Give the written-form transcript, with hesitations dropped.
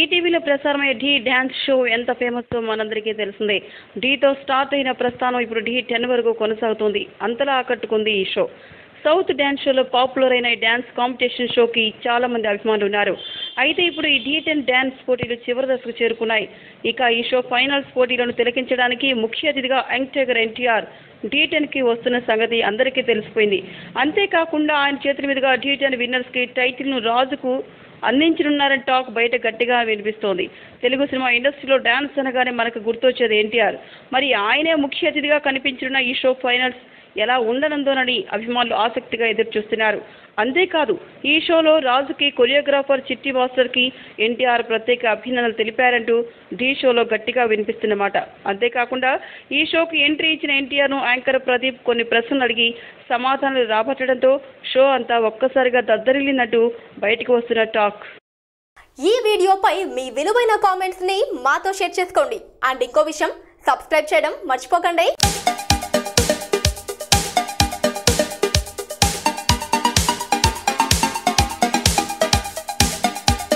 ఈటీవీలో ప్రసారమయ్యే ఢీ dance show ఎంత ఫేమస్ మనందరికీ తెలిసిందే. ఢీతో స్టార్ట్ అయిన ప్రస్థానం ఇప్పుడు ఢీ 10 వరకు కొనసాగుతుంది. అంతలా ఆకట్టుకుంది ఈ షో. సౌత్ డ్యాన్స్ షోలో పాపులర్ అయిన ఈ డ్యాన్స్ కాంపిటీషన్ షోకి చాలా మంది అభిమానులు ఉన్నారు. అయితే ఇప్పుడు ఈ ఢీ 10 డ్యాన్స్ పోటీలు చివరి దశకు చేరుకున్నాయి. ఇక ఈ షో ఫైనల్స్ పోటీలను తిలకించడానికి ముఖ్య అతిథిగా యంగ్ టైగర్ ఎన్టీఆర్ ఢీ 10కి వస్తున్న సంగతి అందరికీ తెలిసిపోయింది. అంతేకాకుండా ఆయన చేతుల మీదుగా ఢీ 10 విన్నర్స్కి టైటిల్ను రాజుకు అందించనున్నారని టాక్ బయట గట్టిగా వినిపిస్తోంది. తెలుగు సినిమా ఇండస్ట్రీలో డ్యాన్స్ అనగానే మనకు గుర్తొచ్చేది ఎన్టీఆర్. మరి ఆయనే ముఖ్య అతిథిగా కనిపించనున్న ఈ షో ఫైనల్స్ ఎలా ఉండనుందోనని అభిమానులు ఆసక్తిగా ఎదురుచూస్తున్నారు. అంతేకాదు ఈ షోలో రాజుకి కొరియోగ్రాఫర్ చిట్టి మాస్టర్కి ఎన్టీఆర్ ప్రత్యేక అభినందనలు తెలిపారంటూ ఢీ షోలో గట్టిగా వినిపిస్తున్నమాట. అంతేకాకుండా ఈ షోకి ఎంట్రీ ఇచ్చిన ఎన్టీఆర్ను యాంకర్ ప్రదీప్ కొన్ని ప్రశ్నలు అడిగి సమాధానాలు రాబట్టడంతో షో అంతా ఒక్కసారిగా దద్దరిల్లినట్టు బయటకు వస్తున్న టాక్. ఈ వీడియోపై మీ విలువైన కామెంట్స్ ని మాతో షేర్ చేసుకోండి. అండ్ ఇంకో విషయం, సబ్స్క్రైబ్ చేయడం మర్చిపోకండి.